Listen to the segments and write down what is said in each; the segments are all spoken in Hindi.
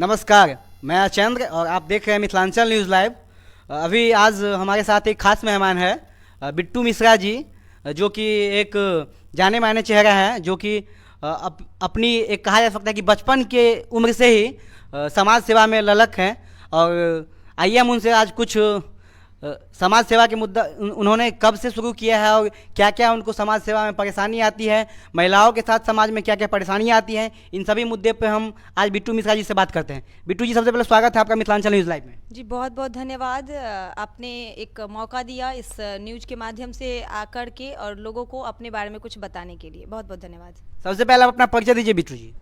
नमस्कार, मैं अचेंद्र और आप देख रहे हैं मिथिलांचल न्यूज़ लाइव। अभी आज हमारे साथ एक खास मेहमान है बिट्टू मिश्रा जी, जो कि एक जाने माने चेहरा है, जो कि अपनी एक कहा जा सकता है कि बचपन के उम्र से ही समाज सेवा में ललक हैं। और आइए हम उनसे आज कुछ समाज सेवा के मुद्दा उन्होंने कब से शुरू किया है और क्या क्या उनको समाज सेवा में परेशानी आती है, महिलाओं के साथ समाज में क्या क्या परेशानियाँ आती हैं, इन सभी मुद्दे पे हम आज बिट्टू मिश्रा जी से बात करते हैं। बिट्टू जी, सबसे पहले स्वागत है आपका मिथिलांचल न्यूज़ लाइव में। जी बहुत बहुत धन्यवाद। आपने एक मौका दिया इस न्यूज के माध्यम से आकर के और लोगों को अपने बारे में कुछ बताने के लिए, बहुत बहुत धन्यवाद। सबसे पहले आप अपना परिचय दीजिए बिट्टू जी।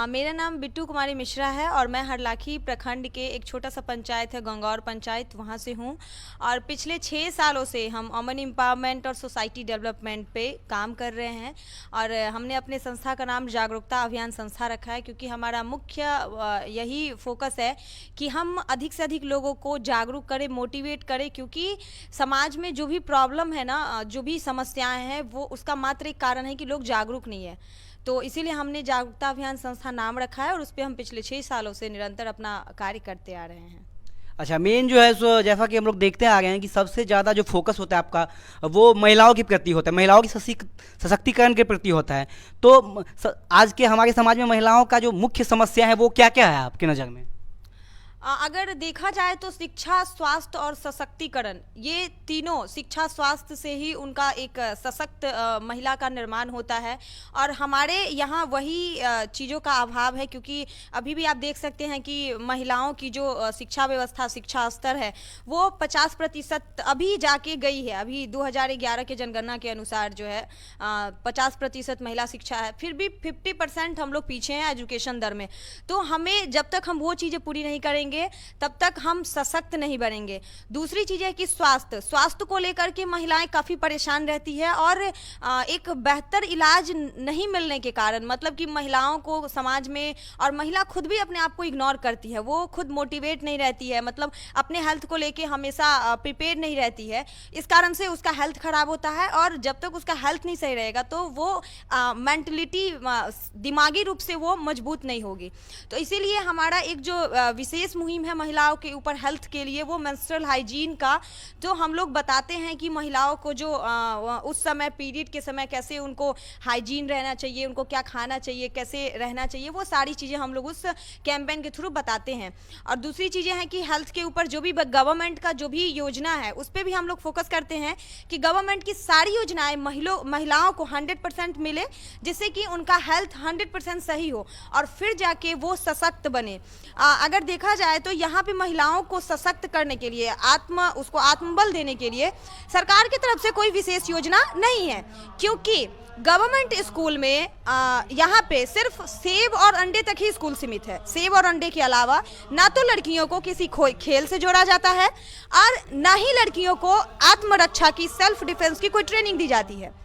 मेरा नाम बिट्टू कुमारी मिश्रा है और मैं हरलाखी प्रखंड के एक छोटा सा पंचायत है गंगौर पंचायत, वहाँ से हूँ। और पिछले 6 सालों से हम वुमेन एम्पावरमेंट और सोसाइटी डेवलपमेंट पे काम कर रहे हैं। और हमने अपने संस्था का नाम जागरूकता अभियान संस्था रखा है, क्योंकि हमारा मुख्य यही फोकस है कि हम अधिक से अधिक लोगों को जागरूक करें, मोटिवेट करें। क्योंकि समाज में जो भी प्रॉब्लम है ना, जो भी समस्याएँ हैं, वो उसका मात्र एक कारण है कि लोग जागरूक नहीं है। तो इसीलिए हमने जागरूकता अभियान संस्था नाम रखा है और उस पर हम पिछले 6 सालों से निरंतर अपना कार्य करते आ रहे हैं। अच्छा, मेन जो है सो जैसा कि हम लोग देखते आ गए हैं कि सबसे ज़्यादा जो फोकस होता है आपका वो महिलाओं के प्रति होता है, महिलाओं की सशक्तिकरण के प्रति होता है। तो आज के हमारे समाज में महिलाओं का जो मुख्य समस्या है वो क्या क्या है आपकी नज़र में? अगर देखा जाए तो शिक्षा, स्वास्थ्य और सशक्तिकरण, ये तीनों, शिक्षा स्वास्थ्य से ही उनका एक सशक्त महिला का निर्माण होता है। और हमारे यहाँ वही चीज़ों का अभाव है, क्योंकि अभी भी आप देख सकते हैं कि महिलाओं की जो शिक्षा व्यवस्था, शिक्षा स्तर है, वो 50% अभी जाके गई है। अभी 2011 के जनगणना के अनुसार जो है 50% महिला शिक्षा है, फिर भी 50% हम लोग पीछे हैं एजुकेशन दर में। तो हमें जब तक हम वो चीज़ें पूरी नहीं करेंगे तब तक हम सशक्त नहीं बनेंगे। दूसरी चीज है कि स्वास्थ्य को लेकर के महिलाएं काफी परेशान रहती है और एक बेहतर इलाज नहीं मिलने के कारण, मतलब कि महिलाओं को समाज में, और महिला खुद भी अपने आप को इग्नोर करती है, वो खुद मोटिवेट नहीं रहती है, मतलब अपने हेल्थ को लेके हमेशा प्रिपेयर नहीं रहती है। इस कारण से उसका हेल्थ खराब होता है और जब तक उसका हेल्थ नहीं सही रहेगा तो वो मेंटलिटी, दिमागी रूप से वो मजबूत नहीं होगी। तो इसीलिए हमारा एक जो विशेष मुहिम है महिलाओं के ऊपर हेल्थ के लिए, वो मेंस्ट्रुअल हाइजीन का, जो हम लोग बताते हैं कि महिलाओं को जो उस समय पीरियड के समय कैसे उनको हाइजीन रहना चाहिए, उनको क्या खाना चाहिए, कैसे रहना चाहिए, वो सारी चीज़ें हम लोग उस कैंपेन के थ्रू बताते हैं। और दूसरी चीज़ें हैं कि हेल्थ के ऊपर जो भी गवर्नमेंट का जो भी योजना है उस पर भी हम लोग फोकस करते हैं कि गवर्नमेंट की सारी योजनाएं महिलाओं को 100% मिले, जिससे कि उनका हेल्थ 100% सही हो और फिर जाके वो सशक्त बने। अगर देखा जाए तो यहाँ पे महिलाओं को सशक्त करने के लिए, उसको आत्मबल देने के लिए सरकार की तरफ से कोई विशेष योजना नहीं है, क्योंकि गवर्नमेंट स्कूल में यहाँ पे सिर्फ सेब और अंडे तक ही स्कूल सीमित है। सेब और अंडे के अलावा ना तो लड़कियों को किसी खेल से जोड़ा जाता है और ना ही लड़कियों को आत्मरक्षा की, सेल्फ डिफेंस की कोई ट्रेनिंग दी जाती है।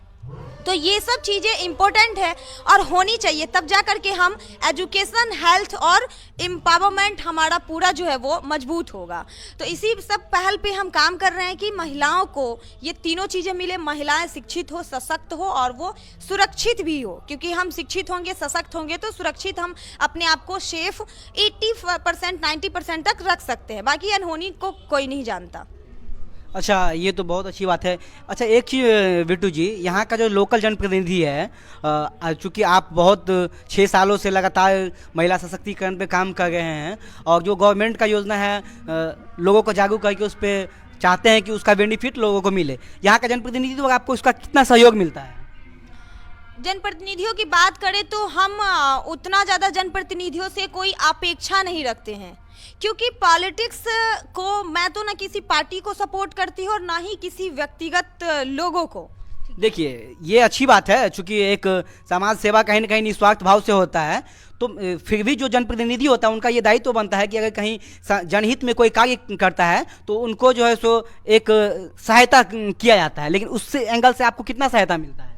तो ये सब चीज़ें इम्पोर्टेंट है और होनी चाहिए, तब जा करके हम एजुकेशन, हेल्थ और एम्पावरमेंट हमारा पूरा जो है वो मजबूत होगा। तो इसी सब पहल पे हम काम कर रहे हैं कि महिलाओं को ये तीनों चीज़ें मिले, महिलाएं शिक्षित हो, सशक्त हो और वो सुरक्षित भी हो। क्योंकि हम शिक्षित होंगे, सशक्त होंगे तो सुरक्षित हम अपने आप को सेफ 80% 90% तक रख सकते हैं, बाकी अनहोनी को कोई नहीं जानता। अच्छा, ये तो बहुत अच्छी बात है। अच्छा, एक चीज़ बिट्टू जी, यहाँ का जो लोकल जनप्रतिनिधि है, चूँकि आप बहुत 6 सालों से लगातार महिला सशक्तिकरण पे काम कर रहे हैं और जो गवर्नमेंट का योजना है लोगों को जागरूक करके उस पर चाहते हैं कि उसका बेनिफिट लोगों को मिले, यहाँ का जनप्रतिनिधि तो आपको उसका कितना सहयोग मिलता है? जनप्रतिनिधियों की बात करें तो हम उतना ज़्यादा जनप्रतिनिधियों से कोई अपेक्षा नहीं रखते हैं, क्योंकि पॉलिटिक्स को मैं तो ना किसी पार्टी को सपोर्ट करती हूँ और ना ही किसी व्यक्तिगत लोगों को। देखिए, ये अच्छी बात है, चूँकि एक समाज सेवा कहीं ना कहीं निस्वार्थ भाव से होता है, तो फिर भी जो जनप्रतिनिधि होता है उनका ये दायित्व बनता है कि अगर कहीं जनहित में कोई कार्य करता है तो उनको जो है सो एक सहायता किया जाता है। लेकिन उससे एंगल से आपको कितना सहायता मिलता है?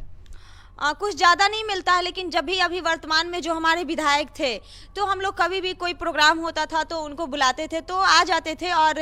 कुछ ज़्यादा नहीं मिलता है, लेकिन जब भी अभी वर्तमान में जो हमारे विधायक थे, तो हम लोग कभी भी कोई प्रोग्राम होता था तो उनको बुलाते थे तो आ जाते थे, और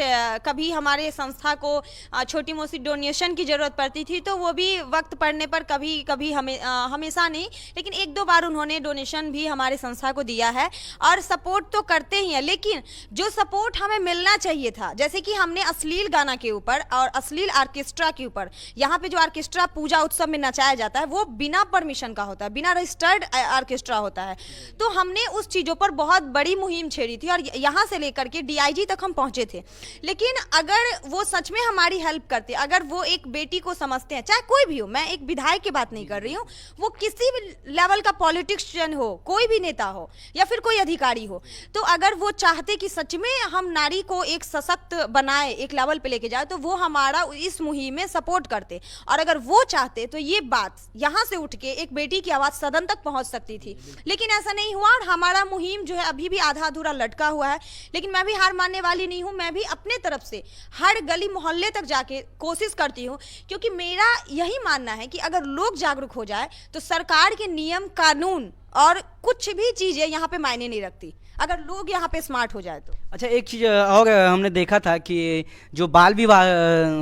कभी हमारे संस्था को छोटी मोटी डोनेशन की ज़रूरत पड़ती थी तो वो भी वक्त पड़ने पर कभी कभी हमेशा नहीं, लेकिन एक दो बार उन्होंने डोनेशन भी हमारे संस्था को दिया है और सपोर्ट तो करते ही हैं। लेकिन जो सपोर्ट हमें मिलना चाहिए था, जैसे कि हमने अश्लील गाना के ऊपर और अश्लील ऑर्केस्ट्रा के ऊपर, यहाँ पे जो ऑर्केस्ट्रा पूजा उत्सव में नचाया जाता है वो बिना परमिशन का होता है, बिना रजिस्टर्ड ऑर्केस्ट्रा होता है। तो हमने उस चीज़ों पर बहुत बड़ी मुहिम छेड़ी थी और यहाँ से लेकर के DIG तक हम पहुँचे थे। लेकिन अगर वो सच में हमारी हेल्प करते, अगर वो एक बेटी को समझते हैं, चाहे कोई भी हो, मैं एक विधायक की बात नहीं कर रही हूँ, वो किसी भी लेवल का पॉलिटिशियन हो, कोई भी नेता हो या फिर कोई अधिकारी हो, तो अगर वो चाहते कि सच में हम नारी को एक सशक्त बनाए, एक लेवल पे लेके जाए, तो वो हमारा इस मुहिम में सपोर्ट करते। और अगर वो चाहते तो ये बात यहाँ से उठ के एक बेटी की आवाज़ सदन तक पहुँच सकती थी, लेकिन ऐसा नहीं हुआ और हमारा मुहिम जो है अभी भी आधा अधूरा लटका हुआ है। लेकिन मैं भी हार मानने वाली नहीं हूँ, मैं भी अपने तरफ से हर गली मोहल्ले तक जाके कोशिश करती हूँ, क्योंकि मेरा यही मानना है कि अगर लोग जागरूक हो जाए तो सरकार के नियम कानून और कुछ भी चीज़ें यहाँ पे मायने नहीं रखती, अगर लोग यहाँ पे स्मार्ट हो जाए तो। अच्छा, एक चीज़ और हमने देखा था कि जो बाल विवाह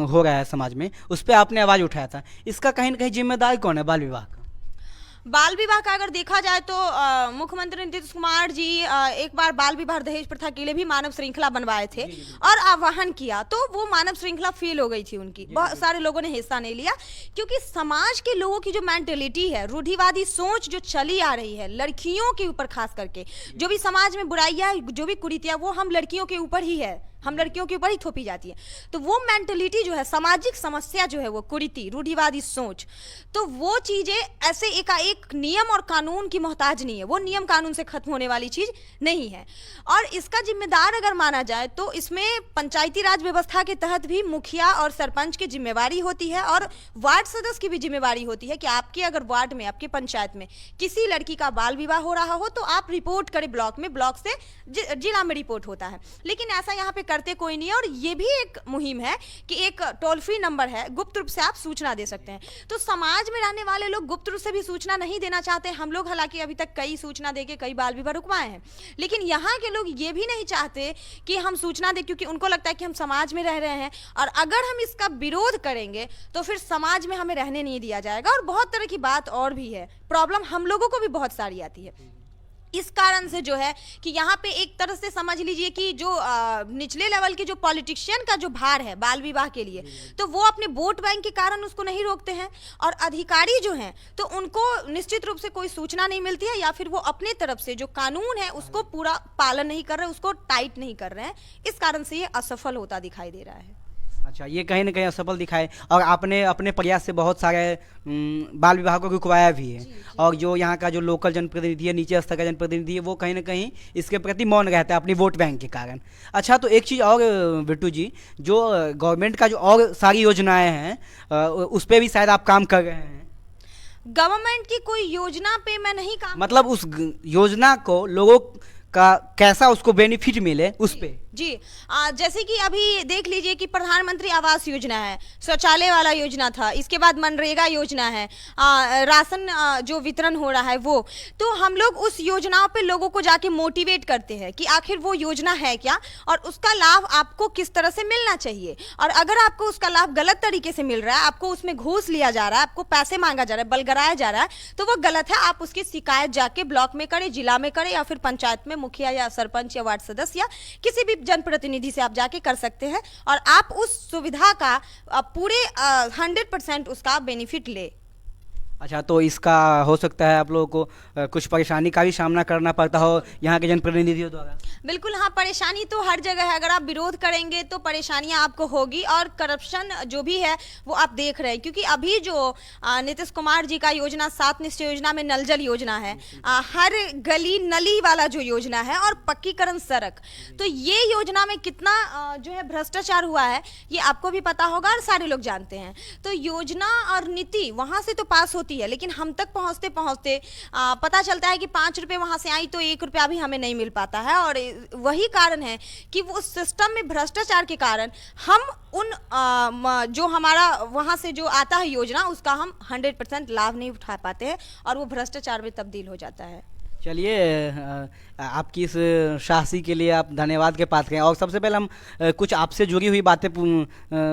हो रहा है समाज में, उस पर आपने आवाज़ उठाया था, इसका कहीं ना कहीं जिम्मेदार कौन है बाल विवाह का? बाल विवाह का अगर देखा जाए तो मुख्यमंत्री नीतीश कुमार जी एक बार बाल विवाह दहेज प्रथा के लिए भी मानव श्रृंखला बनवाए थे और आह्वान किया, तो वो मानव श्रृंखला फेल हो गई थी उनकी, बहुत सारे लोगों ने हिस्सा नहीं लिया, क्योंकि समाज के लोगों की जो मेंटेलिटी है, रूढ़िवादी सोच जो चली आ रही है लड़कियों के ऊपर, खास करके जो भी समाज में बुराइयां, जो भी कुरीतियां, वो हम लड़कियों के ऊपर ही है, हम लड़कियों के ऊपर ही थोपी जाती है। तो वो मेंटलिटी जो है, सामाजिक समस्या जो है, वो कुरीति, रूढ़िवादी सोच, तो वो चीज़ें ऐसे एकाएक नियम और कानून की मोहताज नहीं है, वो नियम कानून से खत्म होने वाली चीज़ नहीं है। और इसका जिम्मेदार अगर माना जाए तो इसमें पंचायती राज व्यवस्था के तहत भी मुखिया और सरपंच की जिम्मेवारी होती है और वार्ड सदस्य की भी जिम्मेवारी होती है कि आपके अगर वार्ड में, आपके पंचायत में किसी लड़की का बाल विवाह हो रहा हो तो आप रिपोर्ट करें ब्लॉक में, ब्लॉक से जिला में रिपोर्ट होता है। लेकिन ऐसा यहाँ पे करते कोई नहीं है। और ये भी एक मुहिम है कि एक टोल फ्री नंबर है, गुप्त रूप से आप सूचना दे सकते हैं। तो समाज में रहने वाले लोग गुप्त रूप से भी सूचना नहीं देना चाहते। हम लोग हालांकि अभी तक कई सूचना देके कई बाल विवाह रुकवाए हैं, लेकिन यहाँ के लोग ये भी नहीं चाहते कि हम सूचना दें, क्योंकि उनको लगता है कि हम समाज में रह रहे हैं और अगर हम इसका विरोध करेंगे तो फिर समाज में हमें रहने नहीं दिया जाएगा। और बहुत तरह की बात और भी है, प्रॉब्लम हम लोगों को भी बहुत सारी आती है। इस कारण से जो है कि यहाँ पे एक तरह से समझ लीजिए कि जो निचले लेवल के जो पॉलिटिशियन का जो भार है बाल विवाह के लिए, तो वो अपने वोट बैंक के कारण उसको नहीं रोकते हैं, और अधिकारी जो हैं तो उनको निश्चित रूप से कोई सूचना नहीं मिलती है, या फिर वो अपने तरफ से जो कानून है उसको पूरा पालन नहीं कर रहे, उसको टाइट नहीं कर रहे हैं। इस कारण से ये असफल होता दिखाई दे रहा है। अच्छा, ये कहीं ना कहीं असफल दिखाए, और आपने अपने प्रयास से बहुत सारे बाल विवाह को रुकवाया भी है। और जो यहाँ का जो लोकल जनप्रतिनिधि है, नीचे स्तर का जनप्रतिनिधि है, वो कहीं ना कहीं इसके प्रति मौन रहता है अपनी वोट बैंक के कारण। अच्छा, तो एक चीज़ और बिट्टू जी, जो गवर्नमेंट का जो और सारी योजनाएं हैं उस पर भी शायद आप काम कर रहे हैं। गवर्नमेंट की कोई योजना पे मैं नहीं काम, मतलब उस योजना को लोगों का कैसा उसको बेनिफिट मिले उस पे। जी जैसे कि अभी देख लीजिए कि प्रधानमंत्री आवास योजना है, शौचालय वाला योजना था, इसके बाद मनरेगा योजना है, राशन जो वितरण हो रहा है वो, तो हम लोग उस योजनाओं पे लोगों को जाके मोटिवेट करते हैं कि आखिर वो योजना है क्या और उसका लाभ आपको किस तरह से मिलना चाहिए। और अगर आपको उसका लाभ गलत तरीके से मिल रहा है, आपको उसमें घूस लिया जा रहा है, आपको पैसे मांगा जा रहा है, बलगराया जा रहा है, तो वो गलत है। आप उसकी शिकायत जाके ब्लॉक में करें, जिला में करें, या फिर पंचायत में मुखिया या सरपंच या वार्ड सदस्य या किसी भी जनप्रतिनिधि से आप जाके कर सकते हैं, और आप उस सुविधा का पूरे 100% उसका बेनिफिट ले। अच्छा, तो इसका हो सकता है आप लोगों को कुछ परेशानी का भी सामना करना पड़ता हो यहाँ के जनप्रतिनिधियों द्वारा। बिल्कुल, हाँ, परेशानी तो हर जगह है। अगर आप विरोध करेंगे तो परेशानियां आपको होगी, और करप्शन जो भी है वो आप देख रहे हैं, क्योंकि अभी जो नीतीश कुमार जी का योजना 7 निश्चय योजना में नल जल योजना है, हर गली नली वाला जो योजना है, और पक्कीकरण सड़क, तो ये योजना में कितना जो है भ्रष्टाचार हुआ है ये आपको भी पता होगा और सारे लोग जानते हैं। तो योजना और नीति वहाँ से तो पास होती होती है, लेकिन हम तक पहुंचते पहुंचते पता चलता है कि 5 रुपए वहां से आई तो 1 रुपया भी हमें नहीं मिल पाता है। और वही कारण है कि वो सिस्टम में भ्रष्टाचार के कारण हम उन जो हमारा वहां से जो आता है योजना, उसका हम 100% लाभ नहीं उठा पाते हैं और वो भ्रष्टाचार में तब्दील हो जाता है। चलिए, आपकी इस शासी के लिए आप धन्यवाद के पात्र हैं। और सबसे पहले हम कुछ आपसे जुड़ी हुई बातें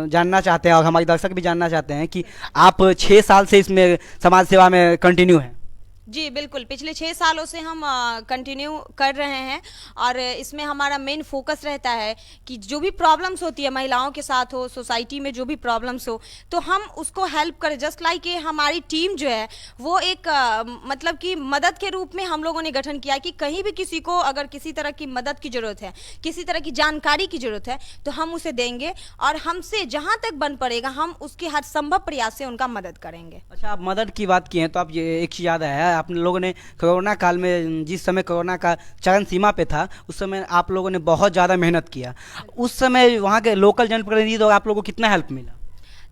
जानना चाहते हैं और हमारे दर्शक भी जानना चाहते हैं कि आप 6 साल से इसमें समाज सेवा में कंटिन्यू हैं। जी बिल्कुल, पिछले 6 सालों से हम कंटिन्यू कर रहे हैं और इसमें हमारा मेन फोकस रहता है कि जो भी प्रॉब्लम्स होती है महिलाओं के साथ हो, सोसाइटी में जो भी प्रॉब्लम्स हो, तो हम उसको हेल्प करें। जस्ट लाइक हमारी टीम जो है वो एक मतलब कि मदद के रूप में हम लोगों ने गठन किया कि कहीं भी किसी को अगर किसी तरह की मदद की ज़रूरत है, किसी तरह की जानकारी की ज़रूरत है, तो हम उसे देंगे और हमसे जहाँ तक बन पड़ेगा हम उसके हर संभव प्रयास से उनका मदद करेंगे। अच्छा, आप मदद की बात की हैं तो आप ये एक चीज़ याद है, आप लोगों ने कोरोना काल में, जिस समय कोरोना का चरम सीमा पे था, उस समय आप लोगों ने बहुत ज़्यादा मेहनत किया। उस समय वहाँ के लोकल जनप्रतिनिधि तो आप लोगों को कितना हेल्प मिला?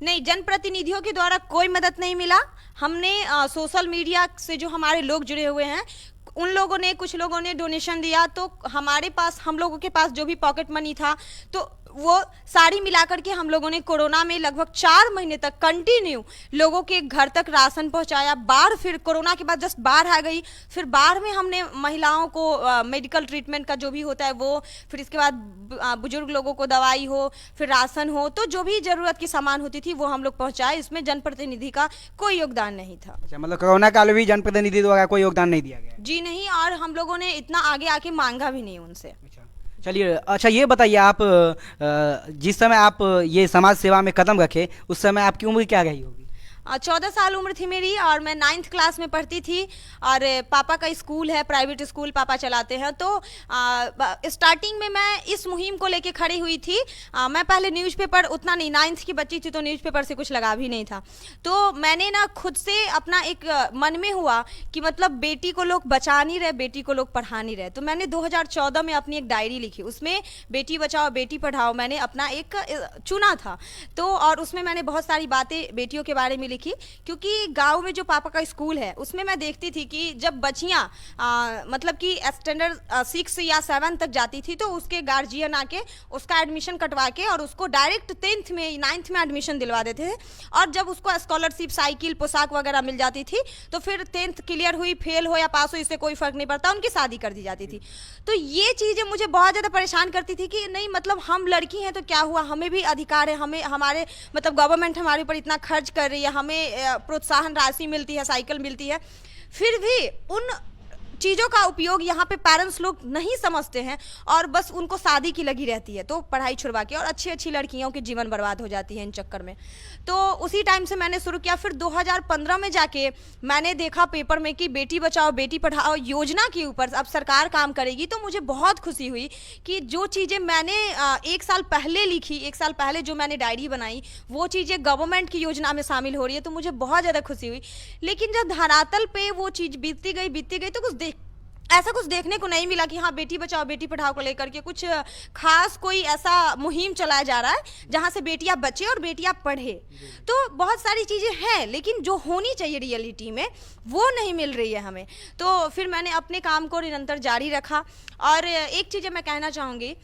नहीं, जनप्रतिनिधियों के द्वारा कोई मदद नहीं मिला। हमने सोशल मीडिया से जो हमारे लोग जुड़े हुए हैं उन लोगों ने, कुछ लोगों ने डोनेशन दिया, तो हमारे पास, हम लोगों के पास जो भी पॉकेट मनी था तो वो सारी मिलाकर के हम लोगों ने कोरोना में लगभग 4 महीने तक कंटिन्यू लोगों के घर तक राशन पहुंचाया। बाढ़, फिर कोरोना के बाद जस्ट बाढ़ आ गई, फिर बाढ़ में हमने महिलाओं को मेडिकल ट्रीटमेंट का जो भी होता है वो, फिर इसके बाद बुजुर्ग लोगों को दवाई हो, फिर राशन हो, तो जो भी जरूरत की सामान होती थी वो हम लोग पहुंचाए। इसमें जनप्रतिनिधि का कोई योगदान नहीं था। अच्छा, मतलब कोरोना काल में भी जनप्रतिनिधि द्वारा कोई योगदान नहीं दिया गया? जी नहीं, और हम लोगों ने इतना आगे आके मांगा भी नहीं उनसे। चलिए, अच्छा ये बताइए, आप जिस समय आप ये समाज सेवा में कदम रखे उस समय आपकी उम्र क्या रही होगी? 14 साल उम्र थी मेरी और मैं 9th क्लास में पढ़ती थी और पापा का स्कूल है, प्राइवेट स्कूल पापा चलाते हैं। तो स्टार्टिंग में मैं इस मुहिम को लेके खड़ी हुई थी। मैं पहले न्यूज़पेपर उतना नहीं, 9th की बच्ची थी तो न्यूज़पेपर से कुछ लगा भी नहीं था। तो मैंने ना खुद से अपना एक मन में हुआ कि मतलब बेटी को लोग बचा नहीं रहे, बेटी को लोग पढ़ा नहीं रहे। तो मैंने 2014 में अपनी एक डायरी लिखी, उसमें बेटी बचाओ बेटी पढ़ाओ मैंने अपना एक चुना था। तो और उसमें मैंने बहुत सारी बातें बेटियों के बारे में लिखी, क्योंकि गांव में जो पापा का स्कूल है उसमें मैं देखती थी कि जब बच्चियां मतलब कि स्टैंडर्ड 6 या 7 तक जाती थी तो उसके गार्जियन आके उसका एडमिशन कटवा के और उसको डायरेक्ट 10th में 9th में एडमिशन दिलवा देते थे। और जब उसको स्कॉलरशिप, साइकिल, पोशाक वगैरह मिल जाती थी तो फिर 10th क्लियर हुई, फेल हो या पास हो, इससे कोई फर्क नहीं पड़ता, उनकी शादी कर दी जाती थी। तो ये चीज़ें मुझे बहुत ज़्यादा परेशान करती थी कि नहीं, मतलब हम लड़की हैं तो क्या हुआ, हमें भी अधिकार है, हमें हमारे मतलब गवर्नमेंट हमारे ऊपर इतना खर्च कर रही है, हमें प्रोत्साहन राशि मिलती है, साइकिल मिलती है, फिर भी उन चीज़ों का उपयोग यहाँ पे पेरेंट्स लोग नहीं समझते हैं और बस उनको शादी की लगी रहती है, तो पढ़ाई छुड़वा के, और अच्छी अच्छी लड़कियों के जीवन बर्बाद हो जाती है इन चक्कर में। तो उसी टाइम से मैंने शुरू किया। फिर 2015 में जाके मैंने देखा पेपर में कि बेटी बचाओ बेटी पढ़ाओ योजना के ऊपर अब सरकार काम करेगी। तो मुझे बहुत खुशी हुई कि जो चीज़ें मैंने 1 साल पहले लिखी, 1 साल पहले जो मैंने डायरी बनाई, वो चीज़ें गवर्नमेंट की योजना में शामिल हो रही है, तो मुझे बहुत ज़्यादा खुशी हुई। लेकिन जब धरातल पे वो चीज़ बीतती गई तो ऐसा कुछ देखने को नहीं मिला कि हाँ बेटी बचाओ बेटी पढ़ाओ को लेकर के कुछ खास कोई ऐसा मुहिम चलाया जा रहा है जहाँ से बेटियां बचे और बेटियां पढ़े। तो बहुत सारी चीज़ें हैं लेकिन जो होनी चाहिए रियलिटी में वो नहीं मिल रही है हमें। तो फिर मैंने अपने काम को निरंतर जारी रखा। और एक चीज़ मैं कहना चाहूँगी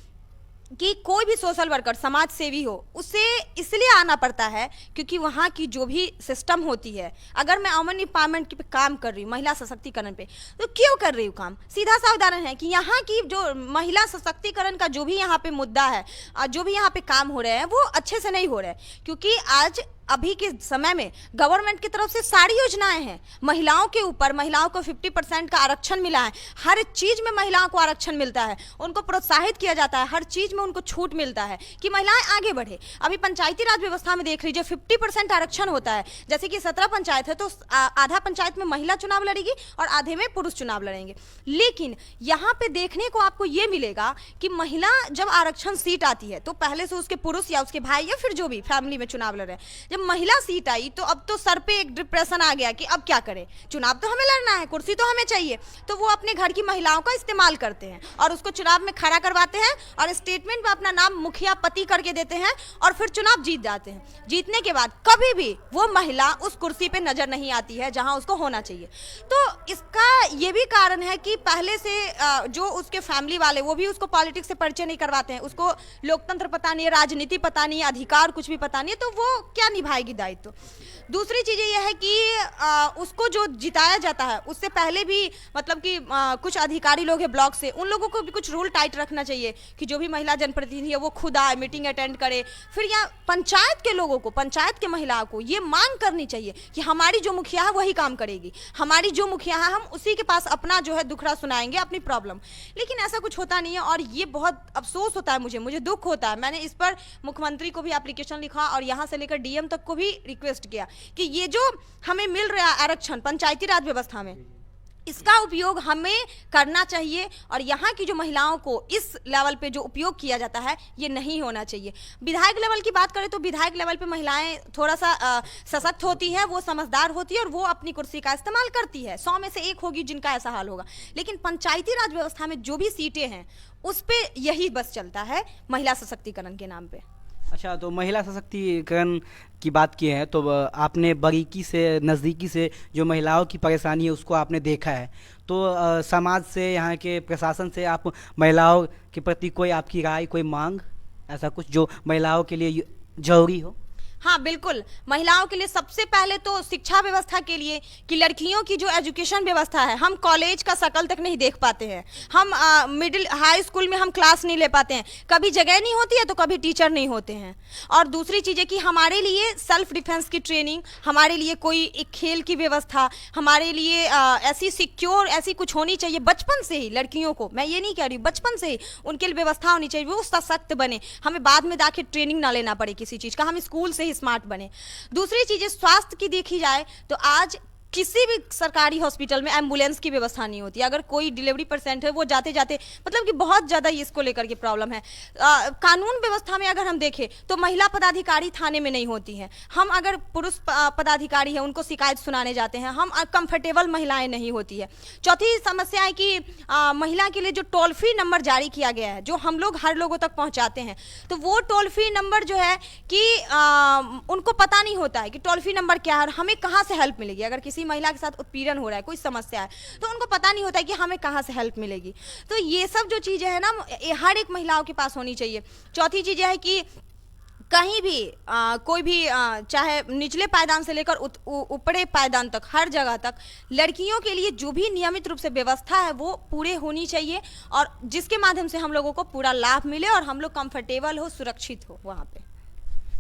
कि कोई भी सोशल वर्कर, समाज सेवी हो, उसे इसलिए आना पड़ता है क्योंकि वहाँ की जो भी सिस्टम होती है, अगर मैं वुमेन एम्पावरमेंट पे काम कर रही हूँ, महिला सशक्तिकरण पे, तो क्यों कर रही हूँ काम? सीधा सा उदाहरण है कि यहाँ की जो महिला सशक्तिकरण का जो भी यहाँ पे मुद्दा है, जो भी यहाँ पे काम हो रहे हैं वो अच्छे से नहीं हो रहे हैं। क्योंकि आज अभी के समय में गवर्नमेंट की तरफ से सारी योजनाएं हैं, महिलाओं के ऊपर, महिलाओं को 50% का आरक्षण मिला है, हर चीज़ में महिलाओं को आरक्षण मिलता है, उनको प्रोत्साहित किया जाता है, हर चीज़ में उनको छूट मिलता है कि महिलाएं आगे बढ़े। अभी पंचायती राज व्यवस्था में देख लीजिए 50% आरक्षण होता है। जैसे कि 17 पंचायत है तो आधा पंचायत में महिला चुनाव लड़ेगी और आधे में पुरुष चुनाव लड़ेंगे। लेकिन यहाँ पे देखने को आपको ये मिलेगा कि महिला जब आरक्षण सीट आती है तो पहले से उसके पुरुष या उसके भाई या फिर जो भी फैमिली में चुनाव लड़ रहे हैं, जब महिला सीट आई तो अब तो सर पे एक डिप्रेशन आ गया कि अब क्या करें, चुनाव तो हमें लड़ना है, कुर्सी तो हमें चाहिए। तो वो अपने घर की महिलाओं का इस्तेमाल करते हैं और उसको चुनाव में खड़ा करवाते हैं और स्टेटमेंट में अपना नाम मुखिया पति करके देते हैं और फिर चुनाव जीत जाते हैं। जीतने के बाद कभी भी वो महिला उस कुर्सी पे नजर नहीं आती है जहां उसको होना चाहिए। तो इसका ये भी कारण है कि पहले से जो उसके फैमिली वाले वो भी उसको पॉलिटिक्स से परिचय नहीं करवाते हैं, उसको लोकतंत्र पता नहीं है, राजनीति पता नहीं है, अधिकार कुछ भी पता नहीं है, तो वो क्या निभाएगी दायित्व। दूसरी चीज़ ये है कि उसको जो जिताया जाता है उससे पहले भी मतलब कि कुछ अधिकारी लोग हैं ब्लॉक से, उन लोगों को भी कुछ रूल टाइट रखना चाहिए कि जो भी महिला जनप्रतिनिधि है वो खुद आए, मीटिंग अटेंड करे। फिर यहाँ पंचायत के लोगों को, पंचायत के महिलाओं को ये मांग करनी चाहिए कि हमारी जो मुखिया है वही काम करेगी, हमारी जो मुखिया है हम उसी के पास अपना जो है दुखड़ा सुनाएंगे, अपनी प्रॉब्लम। लेकिन ऐसा कुछ होता नहीं है और ये बहुत अफसोस होता है, मुझे दुख होता है। मैंने इस पर मुख्यमंत्री को भी एप्लीकेशन लिखा और यहाँ से लेकर डीएम तक को भी रिक्वेस्ट किया कि ये जो हमें मिल रहा है आरक्षण पंचायती राज व्यवस्था में, इसका उपयोग हमें करना चाहिए और यहाँ की जो महिलाओं को इस लेवल पे जो उपयोग किया जाता है ये नहीं होना चाहिए। विधायक लेवल की बात करें तो विधायक लेवल पे महिलाएं थोड़ा सा सशक्त होती हैं, वो समझदार होती है और वो अपनी कुर्सी का इस्तेमाल करती है। 100 में से 1 होगी जिनका ऐसा हाल होगा। लेकिन पंचायती राज व्यवस्था में जो भी सीटें हैं उस पर यही बस चलता है महिला सशक्तिकरण के नाम पे। अच्छा, तो महिला सशक्तिकरण की बात की है तो आपने बारीकी से, नज़दीकी से जो महिलाओं की परेशानी है उसको आपने देखा है, तो समाज से, यहाँ के प्रशासन से आप महिलाओं के प्रति कोई आपकी राय, कोई मांग, ऐसा कुछ जो महिलाओं के लिए जरूरी हो? हाँ बिल्कुल, महिलाओं के लिए सबसे पहले तो शिक्षा व्यवस्था के लिए कि लड़कियों की जो एजुकेशन व्यवस्था है, हम कॉलेज का शकल तक नहीं देख पाते हैं, हम मिडिल हाई स्कूल में हम क्लास नहीं ले पाते हैं, कभी जगह नहीं होती है तो कभी टीचर नहीं होते हैं। और दूसरी चीज़ है कि हमारे लिए सेल्फ डिफेंस की ट्रेनिंग, हमारे लिए कोई एक खेल की व्यवस्था, हमारे लिए ऐसी सिक्योर ऐसी कुछ होनी चाहिए बचपन से ही। लड़कियों को मैं ये नहीं कह रही, बचपन से ही उनके लिए व्यवस्था होनी चाहिए, वो सशक्त बने, हमें बाद में जाके ट्रेनिंग ना लेना पड़े किसी चीज़ का, हम स्कूल से स्मार्ट बने। दूसरी चीजें स्वास्थ्य की देखी जाए तो आज किसी भी सरकारी हॉस्पिटल में एम्बुलेंस की व्यवस्था नहीं होती। अगर कोई डिलीवरी पेशेंट है वो जाते जाते मतलब कि बहुत ज़्यादा इसको लेकर के प्रॉब्लम है। कानून व्यवस्था में अगर हम देखें तो महिला पदाधिकारी थाने में नहीं होती हैं। हम अगर पुरुष पदाधिकारी हैं उनको शिकायत सुनाने जाते हैं, हम कंफर्टेबल महिलाएं नहीं होती है। चौथी समस्या है कि महिला के लिए जो टोल फ्री नंबर जारी किया गया है, जो हम लोग हर लोगों तक पहुँचाते हैं, तो वो टोल फ्री नंबर जो है कि उनको पता नहीं होता है कि टोल फ्री नंबर क्या है और हमें कहाँ से हेल्प मिलेगी। अगर किसी महिला के साथ उत्पीड़न हो रहा है, कोई समस्या है, तो उनको पता नहीं होता है कि हमें कहाँ से हेल्प मिलेगी। तो ये सब जो चीज़ें हैं ना, हर एक महिलाओं के पास होनी चाहिए। चौथी चीज़ है कि कहीं भी कोई भी चाहे निचले पायदान से लेकर ऊपरे पायदान तक, हर जगह तक लड़कियों के लिए जो भी नियमित रूप से व्यवस्था है वो पूरे होनी चाहिए और जिसके माध्यम से हम लोगों को पूरा लाभ मिले और हम लोग कंफर्टेबल हो, सुरक्षित हो वहाँ पे।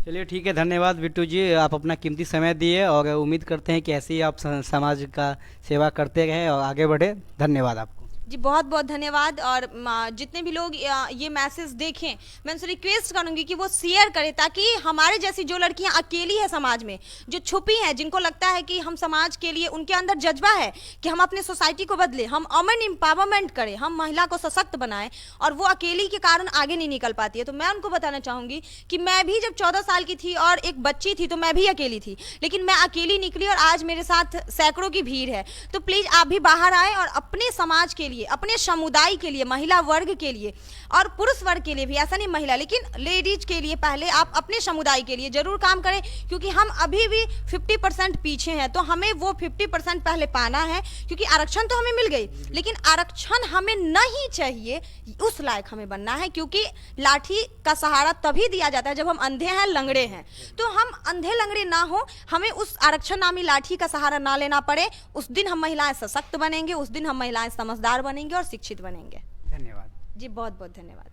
चलिए ठीक है, धन्यवाद बिट्टू जी, आप अपना कीमती समय दिए और उम्मीद करते हैं कि ऐसे ही आप समाज का सेवा करते रहें और आगे बढ़े। धन्यवाद आपको जी, बहुत बहुत धन्यवाद। और जितने भी लोग ये मैसेज देखें, मैं उनसे रिक्वेस्ट करूंगी कि वो शेयर करें ताकि हमारे जैसी जो लड़कियां अकेली है समाज में, जो छुपी हैं, जिनको लगता है कि हम समाज के लिए, उनके अंदर जज्बा है कि हम अपने सोसाइटी को बदले, हम वुमेन एम्पावरमेंट करें, हम महिला को सशक्त बनाएं और वो अकेली के कारण आगे नहीं निकल पाती है। तो मैं उनको बताना चाहूँगी कि मैं भी जब 14 साल की थी और एक बच्ची थी तो मैं भी अकेली थी, लेकिन मैं अकेली निकली और आज मेरे साथ सैकड़ों की भीड़ है। तो प्लीज़ आप भी बाहर आए और अपने समाज के लिए, अपने समुदाय के लिए, महिला वर्ग के लिए और पुरुष वर्ग के लिए भी, ऐसा नहीं महिला लेकिन लेडीज के लिए, पहले आप अपने समुदाय के लिए जरूर काम करें क्योंकि हम अभी भी 50% पीछे हैं। तो हमें वो 50% पहले पाना है क्योंकि आरक्षण तो हमें मिल गई, लेकिन आरक्षण हमें नहीं चाहिए, उस लायक हमें बनना है क्योंकि लाठी का सहारा तभी दिया जाता है जब हम अंधे हैं, लंगड़े हैं। तो हम अंधे लंगड़े ना हो, हमें उस आरक्षण नामी लाठी का सहारा ना लेना पड़े। उस दिन हम महिलाएं सशक्त बनेंगे, उस दिन हम महिलाएं समझदार बनेंगे और शिक्षित बनेंगे। धन्यवाद जी, बहुत बहुत धन्यवाद।